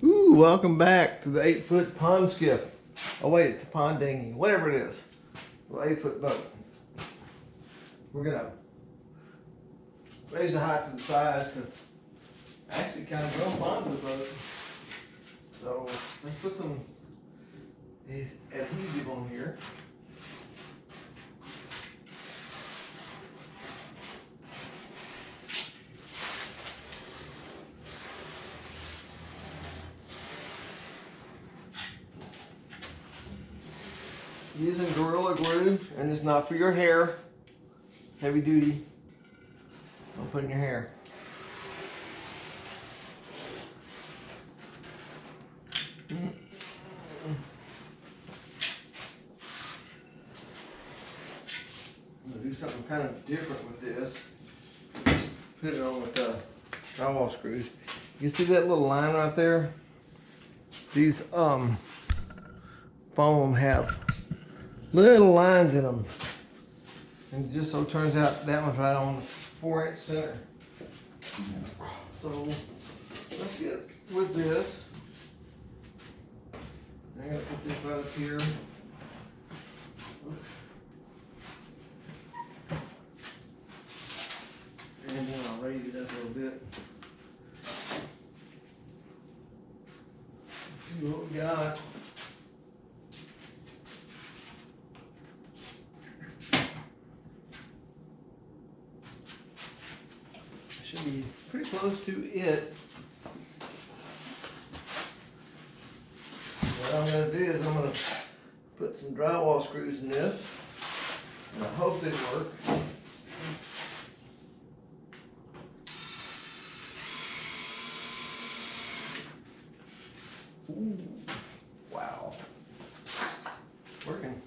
Ooh, welcome back to the 8-foot pond skiff. Oh wait, it's a pond dinghy, whatever it is. The 8-foot boat. We're gonna raise the height to the sides because I actually kind of grown fond of the boat. So let's put some adhesive on here. Using Gorilla Glue, and it's not for your hair. Heavy duty. Don't put in your hair. I'm gonna do something kind of different with this. Just put it on with drywall screws. You see that little line right there? These foam have little lines in them, and just so it turns out that one's right on the 4-inch center. So let's get with this. I'm gonna put this right up here. And then I'll raise it up a little bit. Let's see what we got. Should be pretty close to it. What I'm going to do is I'm going to put some drywall screws in this, and I hope they work. Ooh, wow, working.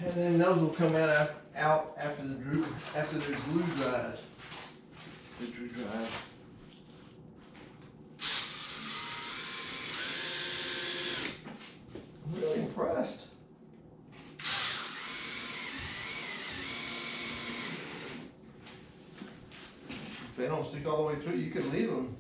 And then those will come out after the glue dries. The glue dries. I'm really impressed. If they don't stick all the way through, you could leave them.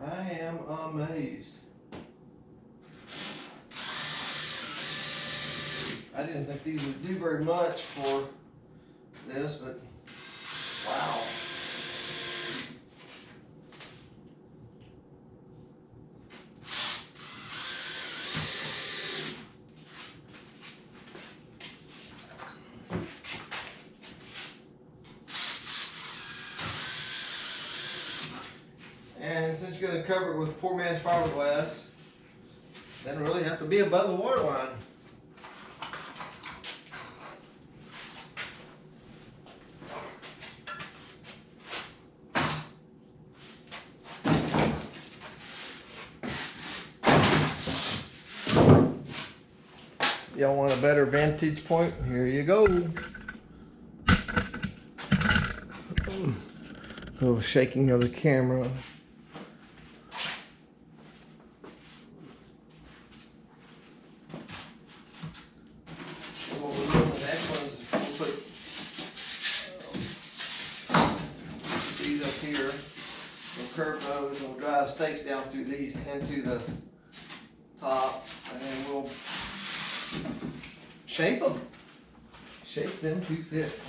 I am amazed. I didn't think these would do very much for this, but wow. And since you're going to cover it with poor man's fiberglass, doesn't really have to be above the water line. Y'all want a better vantage point? Here you go. A little shaking of the camera. What we'll do in the next one is we'll put these up here. We'll curve those and we'll drive stakes down through these into the top, and then we'll shape them to fit.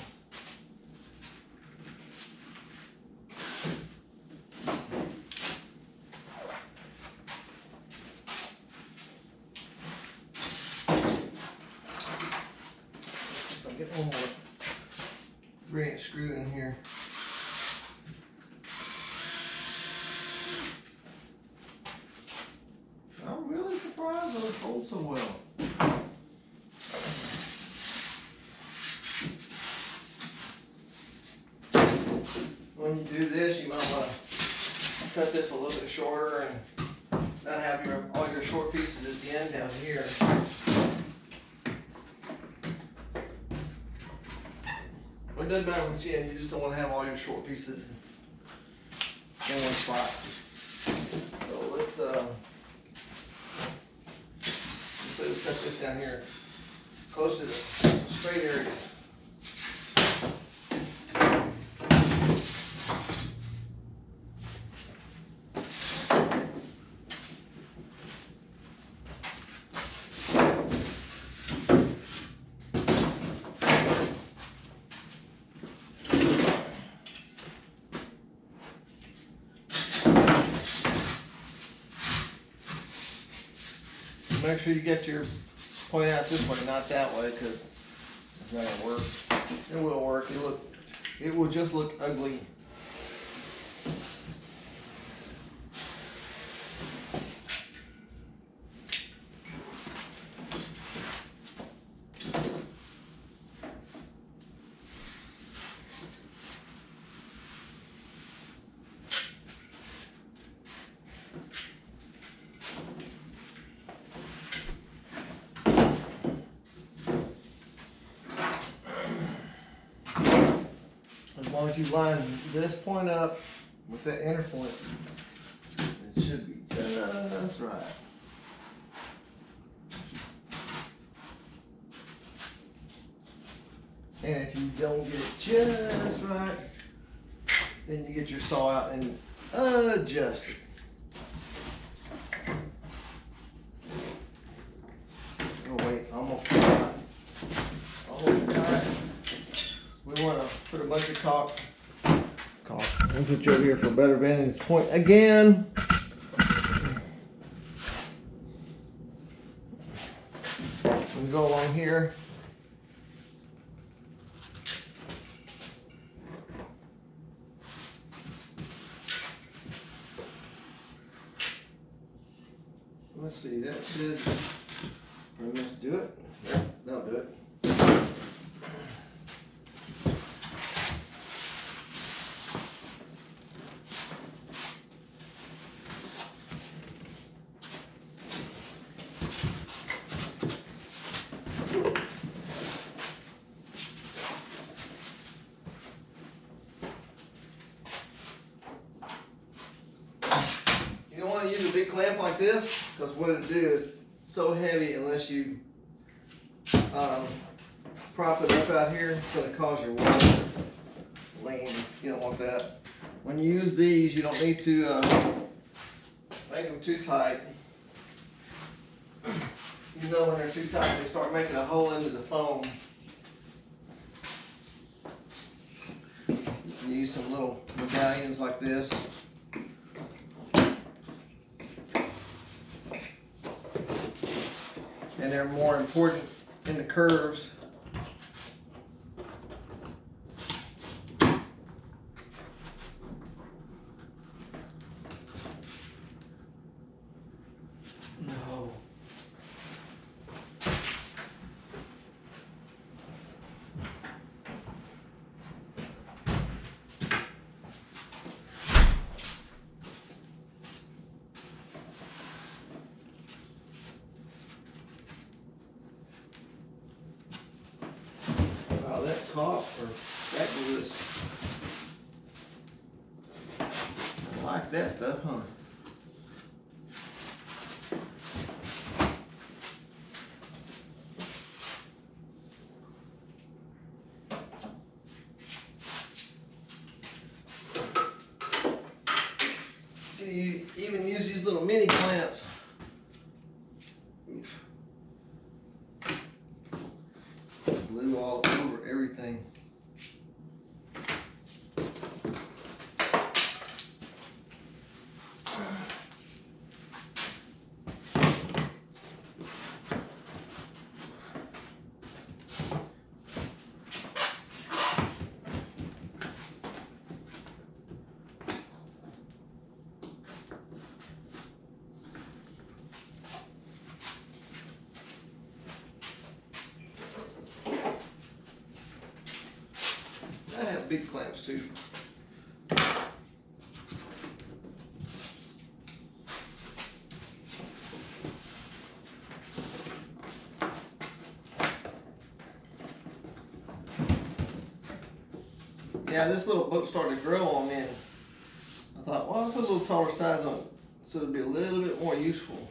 I'll get one more 3-inch screw in here. I'm really surprised those hold so well. When you do this, you might want to cut this a little bit shorter and not have all your short pieces at the end down here. it doesn't matter which end, you just don't want to have all your short pieces in one spot. So let's cut this down here close to the straight area. Make sure you get your point out this way, not that way, because it's not gonna work. It will work. It will just look ugly. As long as you line this point up with that inner point, it should be just right. And if you don't get it just right, then you get your saw out and adjust it. Oh wait, almost got it. We want to put a bunch of caulk. I'll put you over here for a better vantage point again. We go along here. Let's see, that should pretty much do it. Yeah, that'll do it. You don't want to use a big clamp like this, because what it'll do is it's so heavy unless you prop it up out here, it's going to cause your wall to lean. You don't want that. When you use these, you don't need to make them too tight. You know when they're too tight, they start making a hole into the foam. You can use some little medallions like this. And they're more important in the curves. No. Wow, that caulk or that glue is, I like that stuff, huh? You even use these little mini clamps. Glue all over everything. I have big clamps too. Yeah, this little boat started to grow on me, and I thought, well, I'll put a little taller size on it so it'll be a little bit more useful.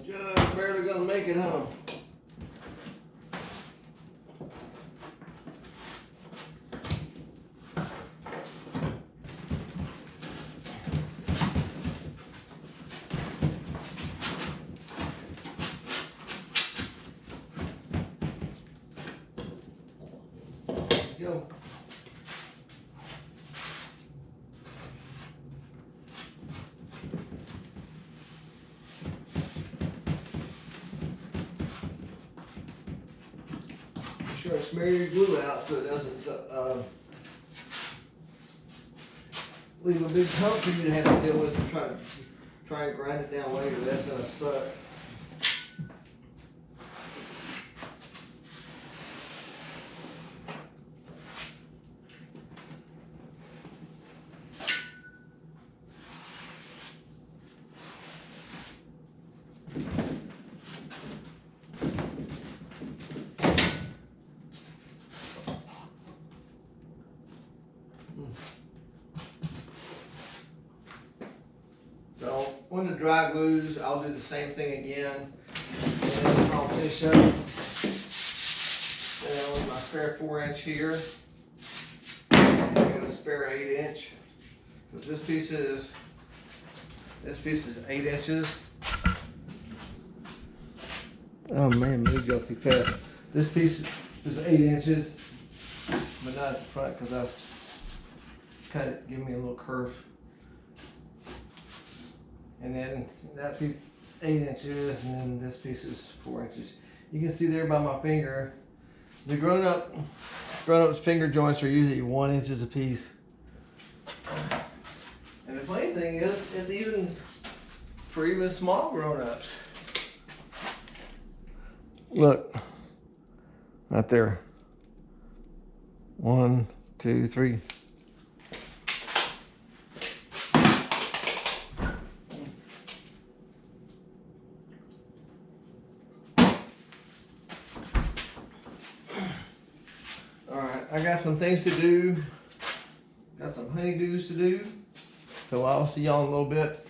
Just barely gonna make it home. Go. Sure, smear your glue out so it doesn't leave a big hump for you to have to deal with and try and grind it down later. That's gonna suck. So when the dry glues, I'll do the same thing again, and I'll finish up with my spare 4-inch here, and a spare 8-inch, because this piece is 8 inches. Oh man, maybe go too fast. This piece is 8 inches, but not at the front because I've cut it, give me a little curve. And then that piece 8 inches, and then this piece is 4 inches. You can see there by my finger, the grown-up's finger joints are usually 1 inch a piece. And the funny thing is, it's even for even small grown-ups. Look, right there. 1, 2, 3. I got some things to do. Got some honeydews to do. So I'll see y'all in a little bit.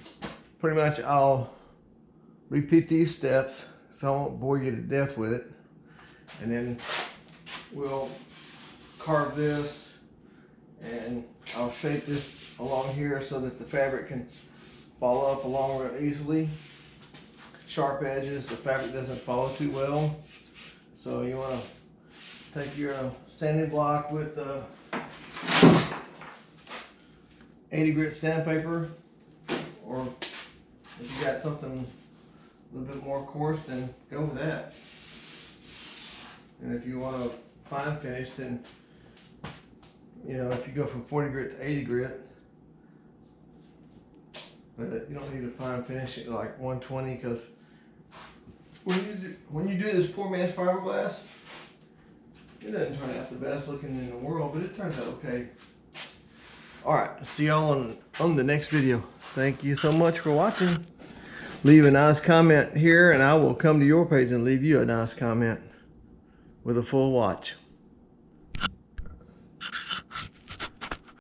Pretty much I'll repeat these steps so I won't bore you to death with it. And then we'll carve this, and I'll shape this along here so that the fabric can fall up along real easily. Sharp edges, the fabric doesn't follow too well. So you want to take your sanding block with 80 grit sandpaper, or if you got something a little bit more coarse, then go with that. And if you want a fine finish, then if you go from 40 grit to 80 grit, but you don't need a fine finish at like 120, because when you do this poor man's fiberglass, it doesn't turn out the best looking in the world, but it turns out okay. Alright, see y'all on the next video. Thank you so much for watching. Leave a nice comment here, and I will come to your page and leave you a nice comment with a full watch.